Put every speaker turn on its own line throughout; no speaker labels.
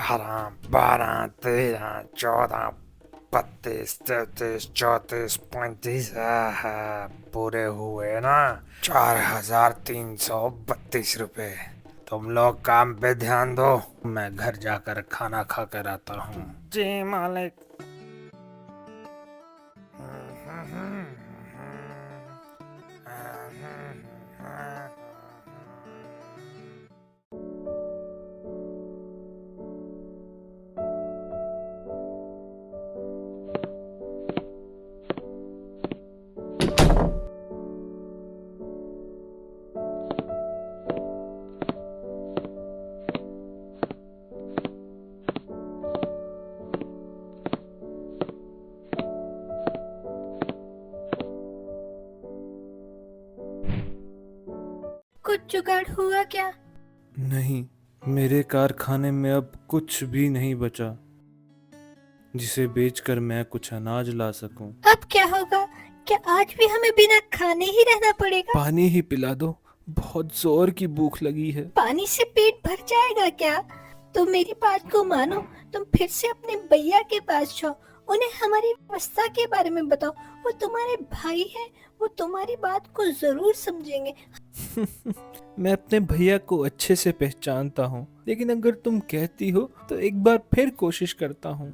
18 12 13 14 32 33 34 35 पूरे हुए ना 4,332 रुपए। तुम लोग काम पे ध्यान दो, मैं घर जाकर खाना खा कर आता हूँ। जी मालिक।
कुछ जुगाड़ हुआ क्या?
नहीं, मेरे कारखाने में अब कुछ भी नहीं बचा जिसे बेचकर मैं कुछ अनाज ला सकूं।
अब क्या होगा? क्या आज भी हमें बिना खाने ही रहना पड़ेगा?
पानी ही पिला दो, बहुत जोर की भूख लगी है।
पानी से पेट भर जाएगा क्या? तुम मेरी बात को मानो, तुम फिर से अपने भैया के पास जाओ, उन्हें हमारी व्यवस्था के बारे में बताओ। वो तुम्हारे भाई हैं, वो तुम्हारी बात को जरूर समझेंगे।
मैं अपने भैया को अच्छे से पहचानता हूँ, लेकिन अगर तुम कहती हो तो एक बार फिर कोशिश करता हूँ।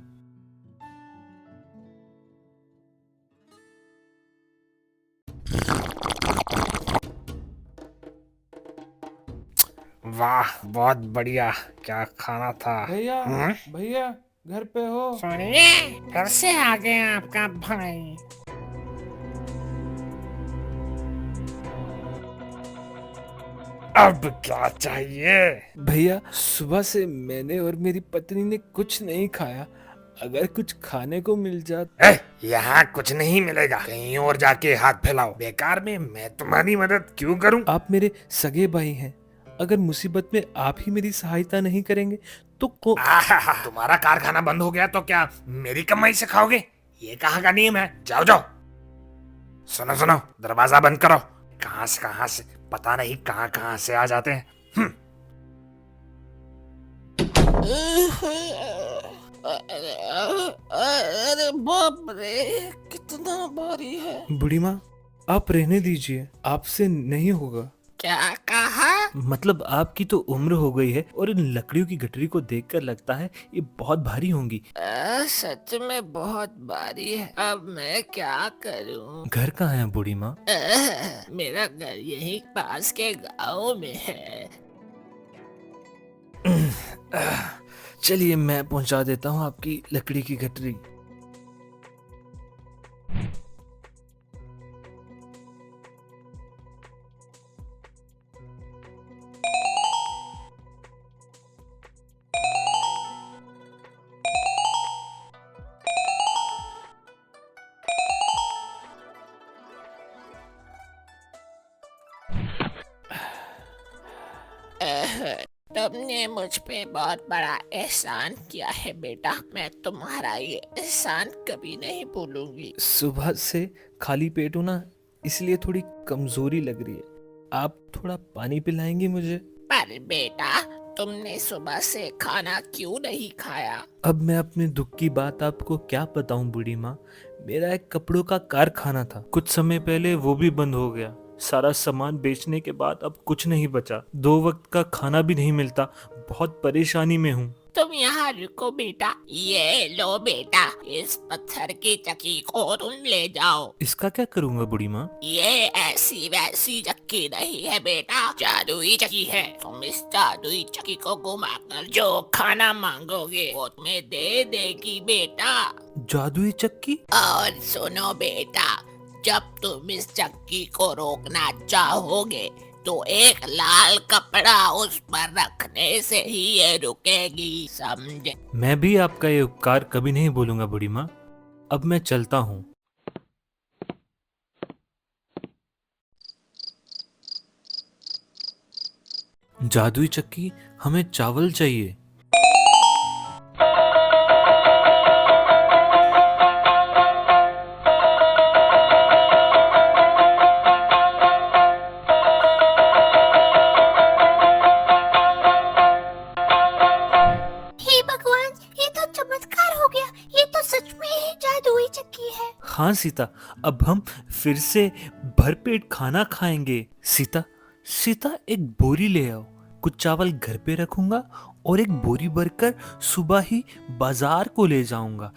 वाह, बहुत बढ़िया। क्या खाना था?
भैया, भैया घर पे हो?
सुनिए, फिर से आ गया आपका भाई। अब क्या चाहिए?
भैया, सुबह से मैंने और मेरी पत्नी ने कुछ नहीं खाया। अगर कुछ खाने को मिल जाता।
यहाँ कुछ नहीं मिलेगा, कहीं और जाके हाथ फैलाओ। बेकार में मैं तुम्हारी मदद क्यों करूं?
आप मेरे सगे भाई हैं, अगर मुसीबत में आप ही मेरी सहायता नहीं करेंगे तो
तुम्हारा कारखाना बंद हो गया तो क्या मेरी कमाई से खाओगे? ये कहाँ का नियम है? जाओ जाओ। सुनो सुनो, दरवाजा बंद करो। कहाँ से पता नहीं कहाँ कहाँ से आ जाते हैं।
अरे बाप रे, कितना भारी है।
बूढ़ी माँ, आप रहने दीजिए, आपसे नहीं होगा।
क्या कहा?
मतलब आपकी तो उम्र हो गई है और इन लकड़ियों की गठरी को देखकर लगता है ये बहुत भारी होंगी।
सच में बहुत भारी है। अब मैं क्या करूं?
घर कहाँ है बूढ़ी माँ?
मेरा घर यहीं पास के गांव में है।
चलिए मैं पहुंचा देता हूँ आपकी लकड़ी की गठरी।
तुमने मुझ पे बहुत बड़ा एहसान किया है बेटा, मैं तुम्हारा ये एहसान कभी नहीं भूलूंगी।
सुबह से खाली पेट हूं ना, इसलिए थोड़ी कमजोरी लग रही है। आप थोड़ा पानी पिलाएंगी मुझे?
पर बेटा, तुमने सुबह से खाना क्यों नहीं खाया?
अब मैं अपने दुख की बात आपको क्या बताऊं बूढ़ी माँ। मेरा एक कपड़ों का कारखाना था, कुछ समय पहले वो भी बंद हो गया। सारा सामान बेचने के बाद अब कुछ नहीं बचा, 2 वक्त का खाना भी नहीं मिलता। बहुत परेशानी में हूँ।
तुम यहाँ रुको बेटा, ये लो बेटा, इस पत्थर की चक्की को तुम ले जाओ।
इसका क्या करूँगा बूढ़ी माँ?
ये ऐसी वैसी चक्की नहीं है बेटा, जादुई चक्की है। तुम इस जादुई चक्की को घुमाकर जो खाना मांगोगे वो तुम्हें दे देगी बेटा।
जादुई चक्की?
और सुनो बेटा, जब तुम इस चक्की को रोकना चाहोगे तो एक लाल कपड़ा उस पर रखने से ही ये रुकेगी, समझे?
मैं भी आपका ये उपकार कभी नहीं भूलूंगा बूढ़ी माँ। अब मैं चलता हूँ। जादुई चक्की, हमें चावल चाहिए।
हे भगवान,
हाँ सीता, अब हम फिर से भरपेट खाना खाएंगे। सीता, सीता एक बोरी ले आओ, कुछ चावल घर पे रखूंगा और एक बोरी भरकर सुबह ही बाजार को ले जाऊंगा।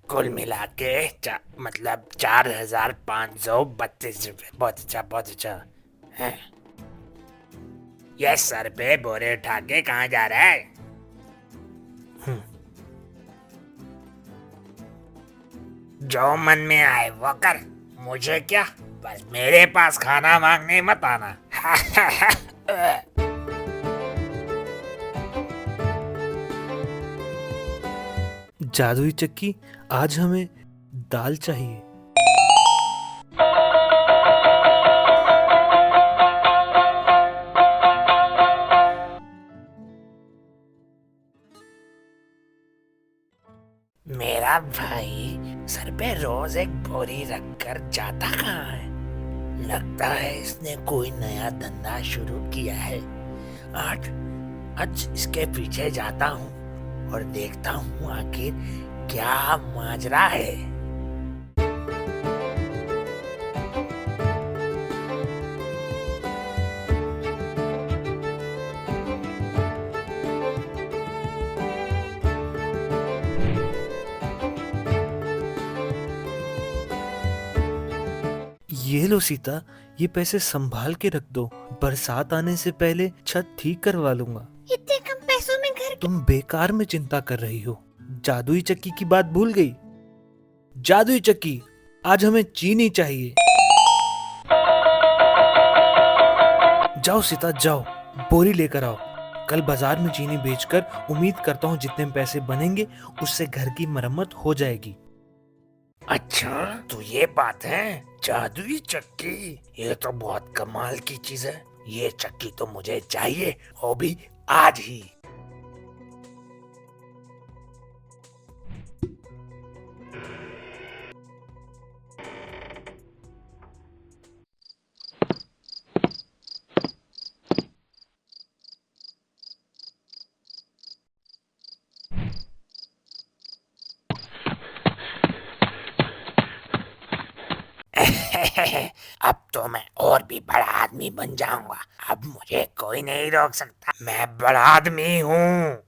कुल मिला के मतलब 4,532 रुपए। बहुत अच्छा, बहुत अच्छा। हैं? ये सर पे बोरे उठा के कहाँ जा रहा है? जो मन में आए वो कर, मुझे क्या, बस मेरे पास खाना मांगने मत आना।
जादुई चक्की, आज हमें दाल चाहिए।
मेरा भाई सर पे रोज एक बोरी रखकर जाता कहाँ है? लगता है इसने कोई नया धंधा शुरू किया है। आज आज इसके पीछे जाता हूँ और देखता हूँ आखिर क्या माजरा है।
ये लो सीता, ये पैसे संभाल के रख दो, बरसात आने से पहले छत ठीक करवा लूंगा।
इतने कम पैसों में घर?
तुम बेकार में चिंता कर रही हो, जादुई चक्की की बात भूल गई। जादुई चक्की, आज हमें चीनी चाहिए। जाओ सीता जाओ, बोरी लेकर आओ। कल बाजार में चीनी बेचकर उम्मीद करता हूँ जितने पैसे बनेंगे उससे घर की मरम्मत हो जाएगी।
अच्छा, तो ये बात है। जादुई चक्की, ये तो बहुत कमाल की चीज है। ये चक्की तो मुझे चाहिए, वो भी आज ही। अब तो मैं और भी बड़ा आदमी बन जाऊंगा। अब मुझे कोई नहीं रोक सकता, मैं बड़ा आदमी हूँ।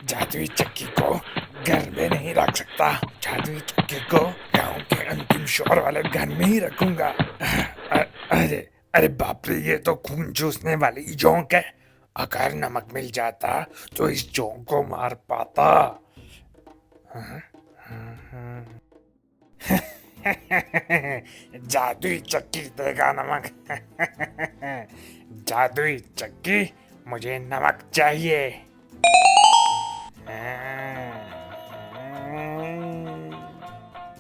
जादुई चक्की को घर में नहीं रख सकता, जादुई चक्की को गांव के अंतिम शोर वाले घर में ही रखूंगा। अरे अरे बाप रे, ये तो खून चूसने वाली जोंक है। अगर नमक मिल जाता तो इस जोंक को मार पाता। जादुई चक्की देगा नमक। जादुई चक्की, मुझे नमक चाहिए।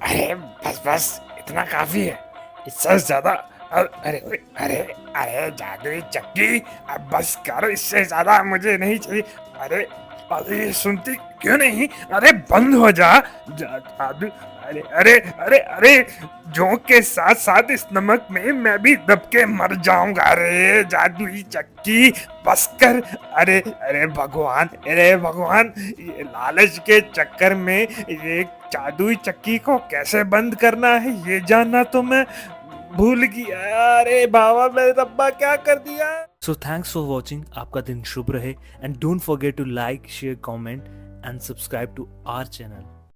अरे बस बस, इतना काफी है, इससे ज्यादा। अरे अरे अरे जादुई चक्की, अब बस करो, इससे ज्यादा मुझे नहीं चाहिए। अरे अरे सुनती क्यों नहीं? अरे बंद हो जा। जादू, अरे अरे अरे अरे, जोंक के साथ साथ इस नमक में मैं भी दब के मर जाऊंगा। अरे जादुई चक्की बस कर। अरे अरे भगवान, अरे भगवान, ये लालच के चक्कर में ये जादुई चक्की को कैसे बंद करना है ये जानना तो मैं भूल गया। अरे बाबा, मेरे रब्बा क्या कर दिया।
So thanks for watching. आपका दिन शुभ रहे and don't forget to like, share, comment and subscribe to our channel.